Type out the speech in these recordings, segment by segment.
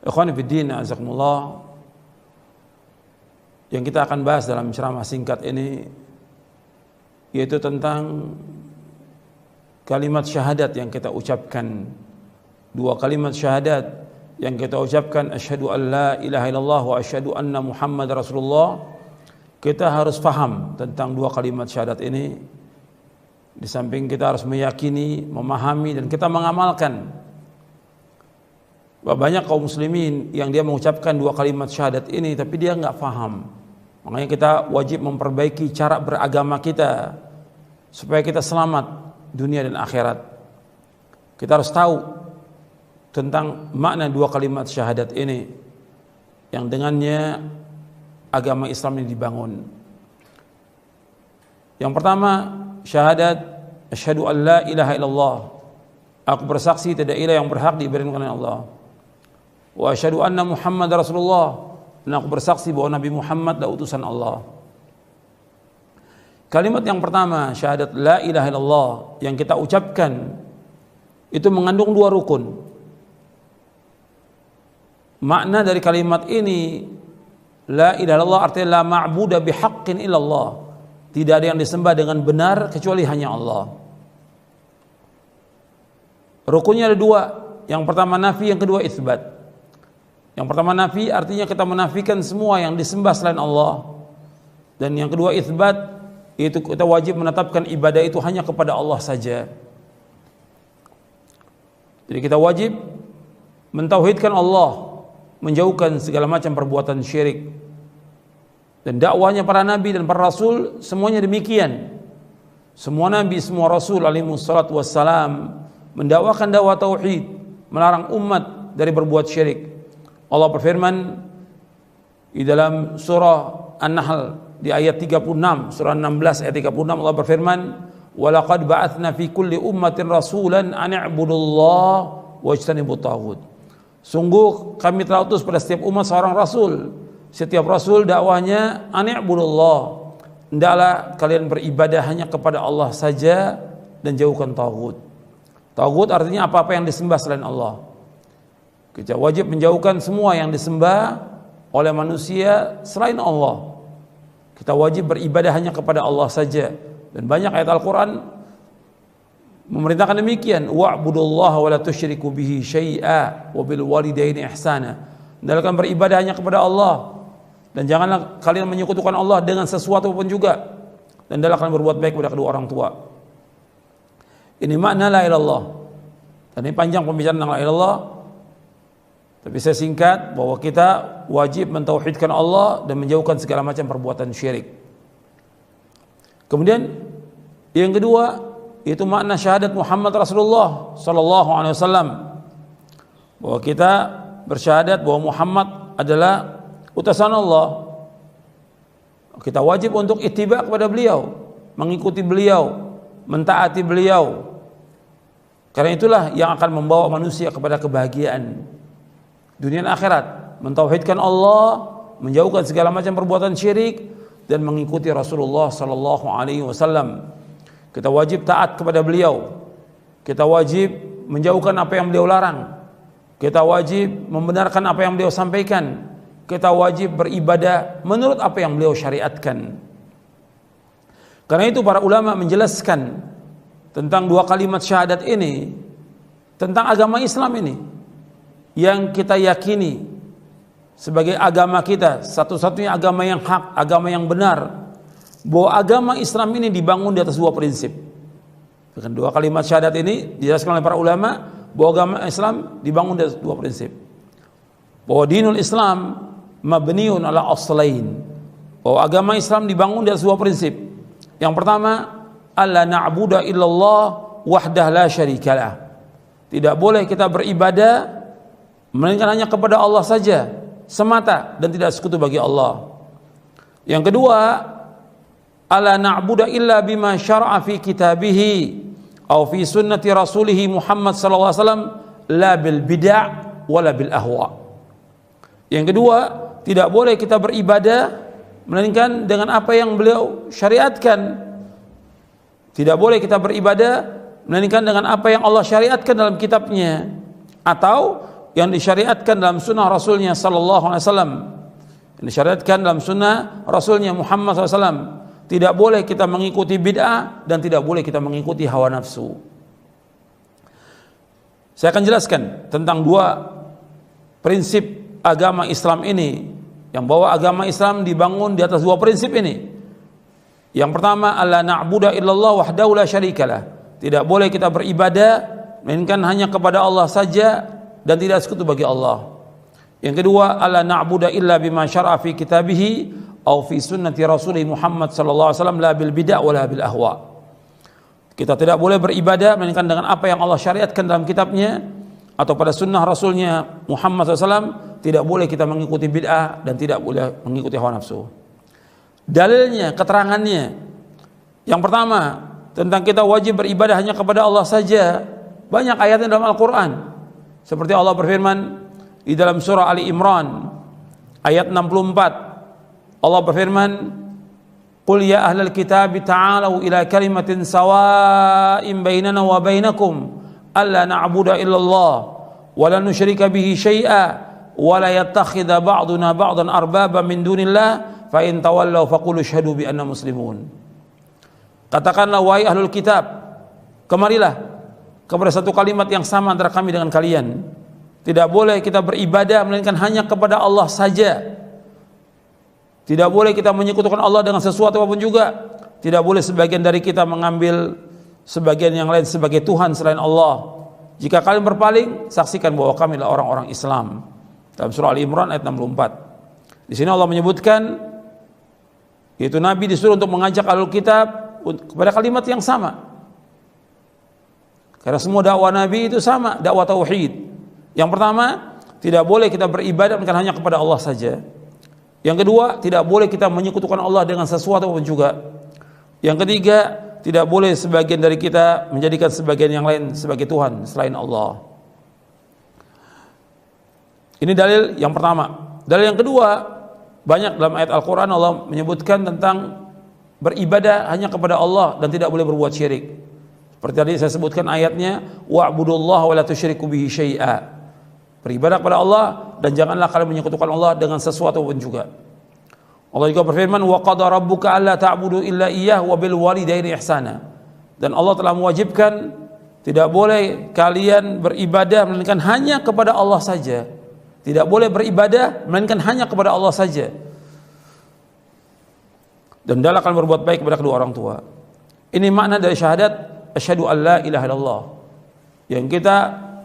Ikhwani fiddin, azakumullah. Yang kita akan bahas dalam ceramah singkat ini yaitu tentang kalimat syahadat yang kita ucapkan. Dua kalimat syahadat yang kita ucapkan, asyhadu an la ilaha illallah wa asyhadu anna Muhammad Rasulullah. Kita harus faham tentang dua kalimat syahadat ini. Di samping kita harus meyakini, memahami, dan kita mengamalkan. Banyak kaum muslimin yang dia mengucapkan dua kalimat syahadat ini tapi dia nggak faham. Makanya kita wajib memperbaiki cara beragama kita supaya kita selamat dunia dan akhirat. Kita harus tahu tentang makna dua kalimat syahadat ini yang dengannya agama Islam ini dibangun. Yang pertama, syahadat asyhadu an la ilaha illallah. Aku bersaksi tidak ilah yang berhak diibadahi kecuali Allah. Wa asyhadu anna Muhammad Rasulullah. Dan aku bersaksi bahwa Nabi Muhammad adalah utusan Allah. Kalimat yang pertama, syahadat la ilaha illallah, yang kita ucapkan itu mengandung dua rukun. Makna dari kalimat ini, la ilaha illallah artinya la ma'buda bihaqqin illallah. Tidak ada yang disembah dengan benar kecuali hanya Allah. Rukunnya ada dua. Yang pertama nafi, yang kedua itsbat. Yang pertama nafi artinya kita menafikan semua yang disembah selain Allah. Dan yang kedua itsbat, yaitu kita wajib menetapkan ibadah itu hanya kepada Allah saja. Jadi kita wajib mentauhidkan Allah, menjauhkan segala macam perbuatan syirik. Dan dakwahnya para nabi dan para rasul semuanya demikian. Semua nabi, semua rasul alaihi wassalatu wassalam mendakwakan dakwah tauhid, melarang umat dari berbuat syirik. Allah berfirman di dalam surah An-Nahl di ayat 36, surah 16 ayat 36, Allah berfirman, "Wa laqad ba'atsna fi kulli ummatin rasulan an i'budullaha wajtanibut taghut." Sungguh kami telah utus pada setiap umat seorang rasul. Setiap rasul dakwahnya an i'budullah. Hendaklah kalian beribadah hanya kepada Allah saja dan jauhkan taghut. Taghut artinya apa-apa yang disembah selain Allah. Kita wajib menjauhkan semua yang disembah oleh manusia selain Allah. Kita wajib beribadah hanya kepada Allah saja. Dan banyak ayat Al-Quran memerintahkan demikian. Wa'budullaha wa la tusyriku bihi syai'a wa bil walidaini ihsana. Hendaklah beribadah hanya kepada Allah dan janganlah kalian menyekutukan Allah dengan sesuatu pun juga. Dan hendaklah kalian berbuat baik kepada kedua orang tua. Ini makna la ilaha illallah. Dan ini panjang pembicaraan tentang la ilaha illallah. Tapi saya singkat bahwa kita wajib mentauhidkan Allah dan menjauhkan segala macam perbuatan syirik. Kemudian yang kedua itu makna syahadat Muhammad Rasulullah sallallahu alaihi wasallam, bahwa kita bersyahadat bahwa Muhammad adalah utusan Allah. Kita wajib untuk ittiba kepada beliau, mengikuti beliau, mentaati beliau. Karena itulah yang akan membawa manusia kepada kebahagiaan dunia dan akhirat, mentauhidkan Allah, menjauhkan segala macam perbuatan syirik dan mengikuti Rasulullah sallallahu alaihi wasallam. Kita wajib taat kepada beliau. Kita wajib menjauhkan apa yang beliau larang. Kita wajib membenarkan apa yang beliau sampaikan. Kita wajib beribadah menurut apa yang beliau syariatkan. Karena itu para ulama menjelaskan tentang dua kalimat syahadat ini, tentang agama Islam ini yang kita yakini sebagai agama kita, satu-satunya agama yang hak, agama yang benar, bahwa agama Islam ini dibangun di atas dua prinsip. Dengan dua kalimat syahadat ini dijelaskan oleh para ulama bahwa agama Islam dibangun di atas dua prinsip. Bahwa dinul Islam mabniun ala aslain. Bahwa agama Islam dibangun di atas dua prinsip. Yang pertama, alla na'budu illallah wahdah la syarikalah. Tidak boleh kita beribadah melainkan hanya kepada Allah saja semata dan tidak sekutu bagi Allah. Yang kedua, alla na'budu illa bima syara'a fi kitabihi aw fi sunnati rasulih Muhammad sallallahu alaihi wasallam la bil bid'ah wala bil ahwa. Yang kedua, tidak boleh kita beribadah melainkan dengan apa yang beliau syariatkan. Tidak boleh kita beribadah melainkan dengan apa yang Allah syariatkan dalam kitabnya, atau yang disyariatkan dalam sunnah Rasulnya sallallahu alaihi wasallam, yang disyariatkan dalam sunnah Rasulnya Muhammad SAW. Tidak boleh kita mengikuti bid'ah dan tidak boleh kita mengikuti hawa nafsu. Saya akan jelaskan tentang dua prinsip agama Islam ini, yang bahwa agama Islam dibangun di atas dua prinsip ini. Yang pertama, alla na'budu illallah wahdahu la syarikalah. Tidak boleh kita beribadah melainkan hanya kepada Allah saja dan tidak sekutu bagi Allah. Yang kedua, alla na'budu illa bima syara'a fi kitabihi aw fi sunnati rasulih Muhammad sallallahu alaihi wasallam la bil bid'ah wala bil ahwa. Kita tidak boleh beribadah melainkan dengan apa yang Allah syariatkan dalam kitabnya atau pada sunnah Rasulnya Muhammad SAW. Tidak boleh kita mengikuti bid'ah dan tidak boleh mengikuti hawa nafsu. Dalilnya, keterangannya, yang pertama tentang kita wajib beribadah hanya kepada Allah saja, banyak ayatnya dalam Al-Quran. Seperti Allah berfirman di dalam surah Ali Imran ayat 64, Allah berfirman, qul ya ahlal kitab ta'alu ila kalimatin sawa'in bainana wa bainakum alla na'budu illallah wa la nusyrika bihi syai'a wa la yattakhidha ba'duna ba'dan arbaba min dunillah fa in tawallaw faqulu asyhadu bi anna muslimun. Katakanlah wahai ahlul kitab, kemarilah kepada satu kalimat yang sama antara kami dengan kalian. Tidak boleh kita beribadah melainkan hanya kepada Allah saja. Tidak boleh kita menyekutukan Allah dengan sesuatu apapun juga. Tidak boleh sebagian dari kita mengambil sebagian yang lain sebagai Tuhan selain Allah. Jika kalian berpaling, saksikan bahwa kami adalah orang-orang Islam. Dalam surah Ali Imran ayat 64. Di sini Allah menyebutkan, yaitu Nabi disuruh untuk mengajak ahlul kitab kepada kalimat yang sama. Karena semua dakwah Nabi itu sama, dakwah tauhid. Yang pertama, tidak boleh kita beribadah bukan hanya kepada Allah saja. Yang kedua, tidak boleh kita menyekutukan Allah dengan sesuatu pun juga. Yang ketiga, tidak boleh sebagian dari kita menjadikan sebagian yang lain sebagai Tuhan selain Allah. Ini dalil yang pertama. Dalil yang kedua, banyak dalam ayat Al-Quran Allah menyebutkan tentang beribadah hanya kepada Allah dan tidak boleh berbuat syirik. Seperti tadi saya sebutkan ayatnya, wa'budullaha wa la tusyriku bihi syai'a. Beribadah kepada Allah dan janganlah kalian menyekutukan Allah dengan sesuatu pun juga. Allah juga berfirman, wa qada rabbuka alla ta'budu illa iyyah wa bil walidaini ihsana. Dan Allah telah mewajibkan tidak boleh kalian beribadah melainkan hanya kepada Allah saja. Tidak boleh beribadah melainkan hanya kepada Allah saja. Dan hendaklah kalian berbuat baik kepada kedua orang tua. Ini makna dari syahadat asyhadu an la ilaha illallah. Yang kita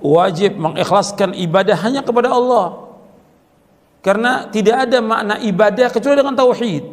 wajib mengikhlaskan ibadah hanya kepada Allah. Karena tidak ada makna ibadah kecuali dengan tauhid.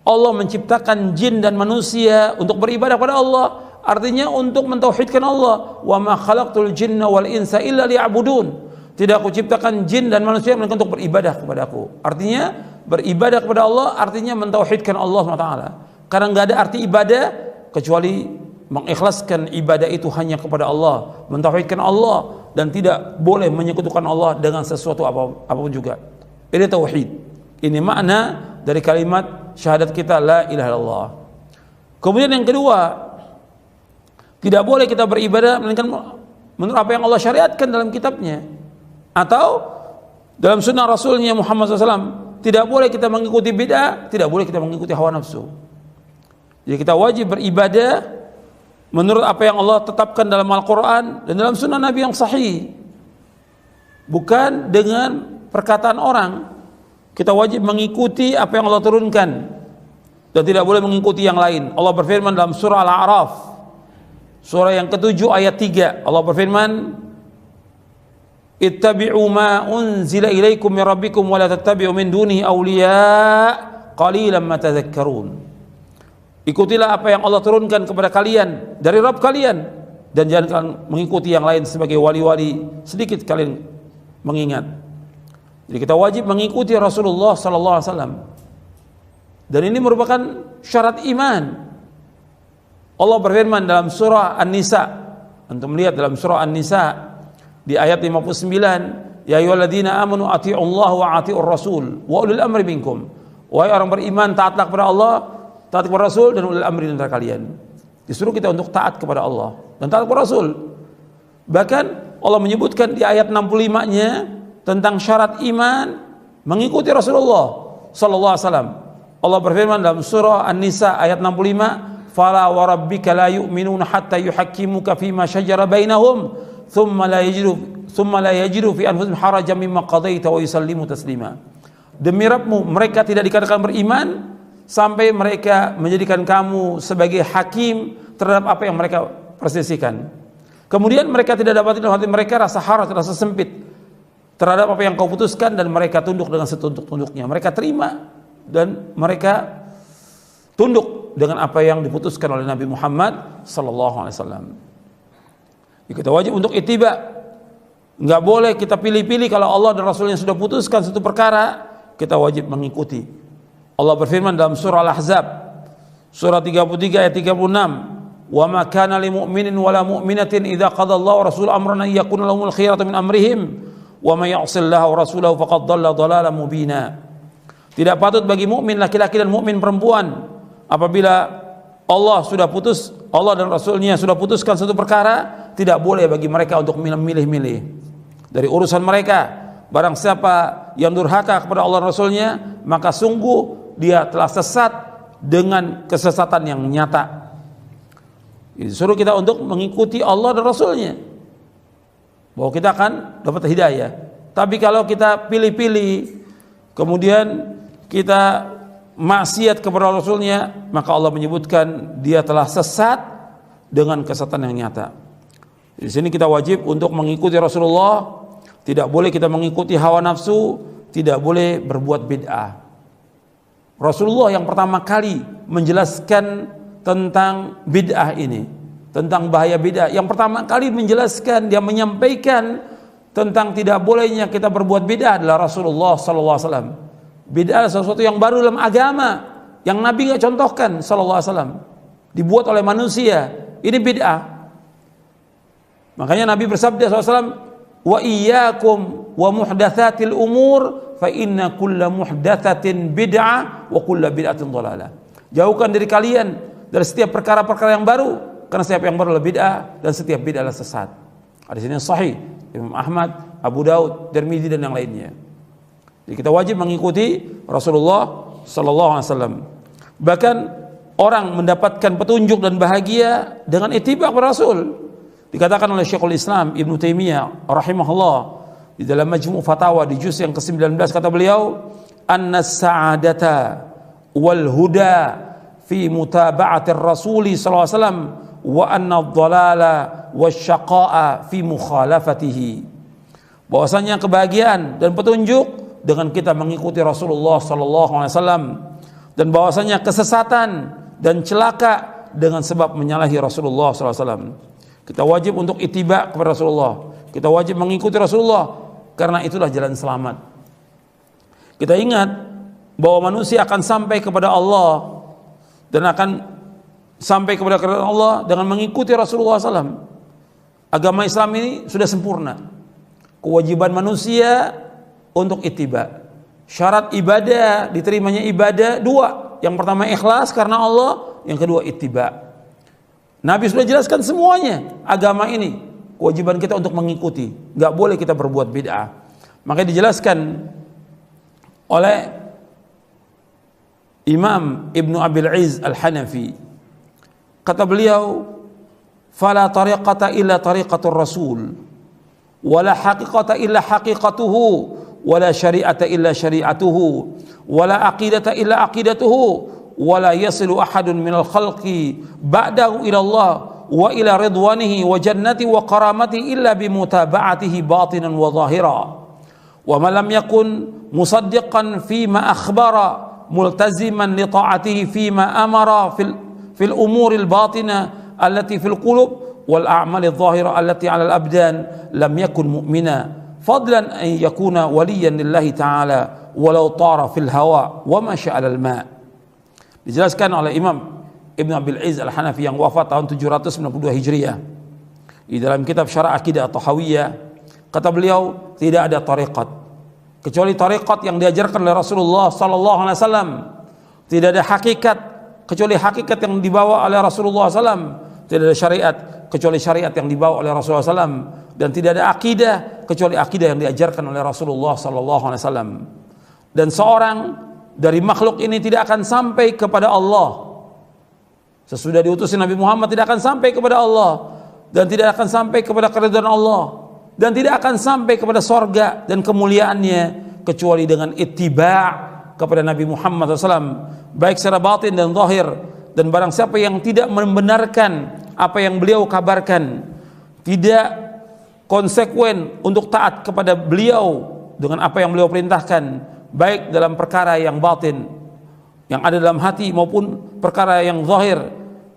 Allah menciptakan jin dan manusia untuk beribadah kepada Allah, artinya untuk mentauhidkan Allah. Wa ma khalaqtul jinna wal insa illa liya'budun. Tidak aku ciptakan jin dan manusia melainkan untuk beribadah kepadaku. Artinya beribadah kepada Allah artinya mentauhidkan Allah SWT. Karena enggak ada arti ibadah kecuali mengikhlaskan ibadah itu hanya kepada Allah, mentauhidkan Allah dan tidak boleh menyekutukan Allah dengan sesuatu apapun juga. Ini tauhid. Ini makna dari kalimat syahadat kita la ilaha illallah. Kemudian yang kedua, tidak boleh kita beribadah melainkan menurut apa yang Allah syariatkan dalam kitabnya atau dalam sunnah Rasulnya Muhammad SAW. Tidak boleh kita mengikuti bid'ah, tidak boleh kita mengikuti hawa nafsu. Jadi kita wajib beribadah menurut apa yang Allah tetapkan dalam Al-Quran dan dalam sunnah Nabi yang sahih, bukan dengan perkataan orang. Kita wajib mengikuti apa yang Allah turunkan dan tidak boleh mengikuti yang lain. Allah berfirman dalam surah Al-A'raf, surah yang ke-7 ayat 3, Allah berfirman, ittabi'u ma unzila ilaikum min rabbikum wa la tattabi'u min dunihi awliya qalilan ma tadhakkarun. Ikutilah apa yang Allah turunkan kepada kalian dari Rabb kalian dan jangan kalian mengikuti yang lain sebagai wali-wali, sedikit kalian mengingat. Jadi kita wajib mengikuti Rasulullah sallallahu alaihi wasallam. Dan ini merupakan syarat iman. Allah berfirman dalam surah An-Nisa. Antum melihat dalam surah An-Nisa di ayat 59, ya ayyuhalladzina amanu athi'ullaha wa athi'ur rasul wa ulil amri minkum. Wahai orang beriman, taatlah kepada Allah, taat kepada Rasul dan ulil amri antara kalian. Disuruh kita untuk taat kepada Allah dan taat kepada Rasul. Bahkan Allah menyebutkan di ayat 65-nya tentang syarat iman mengikuti Rasulullah sallallahu alaihi wasallam. Allah berfirman dalam surah An-Nisa ayat 65, "Fala wa rabbika la yu'minuna hatta yuhakkimuka fima shajara bainahum, thumma la yajidu fi anfusihim harajan mimma qadaita wa yusallimu taslima." Demi Rabbmu, mereka tidak dikatakan beriman sampai mereka menjadikan kamu sebagai hakim terhadap apa yang mereka perselisihkan. Kemudian mereka tidak dapat dalam hati mereka rasa haraj, rasa sempit terhadap apa yang kau putuskan, dan mereka tunduk dengan setunduk-tunduknya. Mereka terima dan mereka tunduk dengan apa yang diputuskan oleh Nabi Muhammad sallallahu alaihi wasallam. Kita wajib untuk ittiba. Enggak boleh kita pilih-pilih. Kalau Allah dan Rasulnya sudah putuskan satu perkara, kita wajib mengikuti. Allah berfirman dalam surah Al-Ahzab surah 33 ayat 36, "Wa ma kana lil mu'minin wala mu'minatin idza qada Allahu wa rasuluhu amran an yakuna lahumul khiyaratu min amrihim wa may ya'sillaha wa rasulahu faqad dhalla dhalalan mubina." Tidak patut bagi mukmin laki-laki dan mukmin perempuan apabila Allah dan Rasulnya sudah putuskan satu perkara, tidak boleh bagi mereka untuk milih-milih dari urusan mereka. Barang siapa yang durhaka kepada Allah dan Rasulnya, maka sungguh dia telah sesat dengan kesesatan yang nyata. Disuruh kita untuk mengikuti Allah dan Rasulnya, bahwa kita akan dapat hidayah. Tapi kalau kita pilih-pilih, kemudian kita maksiat kepada Rasulnya, maka Allah menyebutkan dia telah sesat dengan kesesatan yang nyata. Di sini kita wajib untuk mengikuti Rasulullah. Tidak boleh kita mengikuti hawa nafsu, tidak boleh berbuat bid'ah. Rasulullah yang pertama kali menjelaskan tentang bid'ah ini, tentang bahaya bid'ah. Yang pertama kali menjelaskan, dia menyampaikan tentang tidak bolehnya kita berbuat bid'ah adalah Rasulullah sallallahu alaihi wasallam. Bid'ah adalah sesuatu yang baru dalam agama yang Nabi enggak contohkan sallallahu alaihi wasallam. Dibuat oleh manusia. Ini bid'ah. Makanya Nabi bersabda sallallahu alaihi wasallam, "Wa iyyakum wa muhdatsatil umur fa inna kulla muhdatsatin bid'ah wa kulla bid'atin dhalalah." Jauhkan diri kalian dari setiap perkara-perkara yang baru, karena setiap yang baru adalah bid'ah dan setiap bid'ah adalah sesat. Hadis ini sahih Imam Ahmad, Abu Daud, Tirmidzi dan yang lainnya. Jadi kita wajib mengikuti Rasulullah sallallahu alaihi wasallam. Bahkan orang mendapatkan petunjuk dan bahagia dengan ittiba kepada Rasul. Dikatakan oleh Syekhul Islam Ibnu Taimiyah rahimahullah di dalam Majmu' Fatawa di juz yang ke-19, kata beliau, "Anna sa'adata wal huda fi mutaba'atir Rasul sallallahu alaihi wasallam wa anna ad-dhalala wasyaqa'a fi mukhalafatihi." Bahwasanya kebahagiaan dan petunjuk dengan kita mengikuti Rasulullah sallallahu alaihi wasallam, dan bahwasanya kesesatan dan celaka dengan sebab menyalahi Rasulullah sallallahu alaihi wasallam. Kita wajib untuk ittiba kepada Rasulullah. Kita wajib mengikuti Rasulullah karena itulah jalan selamat. Kita ingat bahwa manusia akan sampai kepada Allah dan akan sampai kepada kerajaan Allah dengan mengikuti Rasulullah SAW. Agama Islam ini sudah sempurna. Kewajiban manusia untuk ittiba. Syarat ibadah, diterimanya ibadah dua. Yang pertama ikhlas karena Allah, yang kedua ittiba. Nabi sudah jelaskan semuanya agama ini. Kewajiban kita untuk mengikuti. Gak boleh kita berbuat bid'ah. Makanya dijelaskan oleh Imam Ibnu Abil Izz Al-Hanafi. Kata beliau, "Fala tariqata illa tariqatur Rasul, wala haqiqata illa haqiqatuhu, wala syari'ata illa syari'atuhu, wala aqidata illa aqidatuhu, wala yasilu ahadun minal khalqi ba'dahu ila Allah wa ila ridwanihi wa jannati wa karamati illa bimutaba'atihi batinan wa zahira, wa man lam yakun musaddiqan fima akhbara multaziman li ta'atihi fima amara fil umuril batina allati fil qulub wal a'malil zahira allati 'ala al abdan lam yakun mu'mina fadlan an yakuna waliyan lillahi ta'ala walau tara fil hawa wa masya 'alal ma'." Dijelaskan oleh Imam Ibnu Abil Izz Al-Hanafi yang wafat tahun 792 Hijriah. Di dalam kitab Syarah Aqidah Tahawiyah, kata beliau, tidak ada tariqat kecuali tariqat yang diajarkan oleh Rasulullah sallallahu alaihi wasallam. Tidak ada hakikat kecuali hakikat yang dibawa oleh Rasulullah sallallahu alaihi wasallam. Tidak ada syariat kecuali syariat yang dibawa oleh Rasulullah sallallahu alaihi wasallam. dan tidak ada akidah kecuali akidah yang diajarkan oleh Rasulullah sallallahu alaihi wasallam. Dan seorang dari makhluk ini tidak akan sampai kepada Allah sesudah diutusin Nabi Muhammad, tidak akan sampai kepada Allah dan tidak akan sampai kepada keridhaan Allah dan tidak akan sampai kepada sorga dan kemuliaannya kecuali dengan ittiba' kepada Nabi Muhammad SAW, baik secara batin dan zahir. Dan barang siapa yang tidak membenarkan apa yang beliau kabarkan, tidak konsekuen untuk taat kepada beliau dengan apa yang beliau perintahkan, baik dalam perkara yang batin yang ada dalam hati maupun perkara yang zahir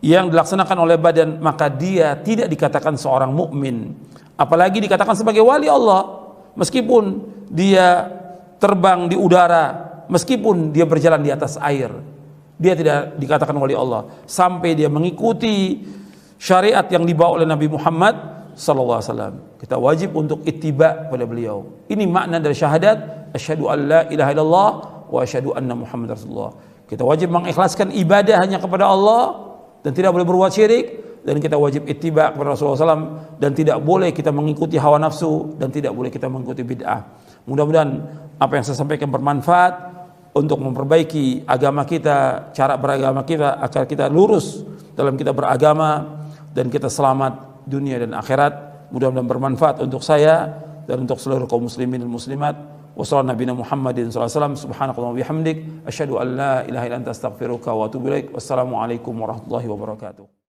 yang dilaksanakan oleh badan, maka dia tidak dikatakan seorang mukmin, apalagi dikatakan sebagai wali Allah. Meskipun dia terbang di udara, meskipun dia berjalan di atas air, dia tidak dikatakan wali Allah sampai dia mengikuti syariat yang dibawa oleh Nabi Muhammad sallallahu alaihi wasallam. Kita wajib untuk ittiba pada beliau. Ini makna dari syahadat asyhadu an la ilaha illallah wa asyhadu anna Muhammad Rasulullah. Kita wajib mengikhlaskan ibadah hanya kepada Allah dan tidak boleh berbuat syirik, dan kita wajib ittiba kepada Rasulullah SAW, dan tidak boleh kita mengikuti hawa nafsu, dan tidak boleh kita mengikuti bid'ah. Mudah-mudahan apa yang saya sampaikan bermanfaat untuk memperbaiki agama kita, cara beragama kita, agar kita lurus dalam kita beragama dan kita selamat dunia dan akhirat. Mudah-mudahan bermanfaat untuk saya dan untuk seluruh kaum muslimin dan muslimat. Wassallallahu nabiyana Muhammadin sallallahu alaihi wasallam. Subhanakallahumma wa bihamdik asyhadu an la ilaha illa anta astaghfiruka wa atubu ilaik. Wassalamu alaikum warahmatullahi wabarakatuh.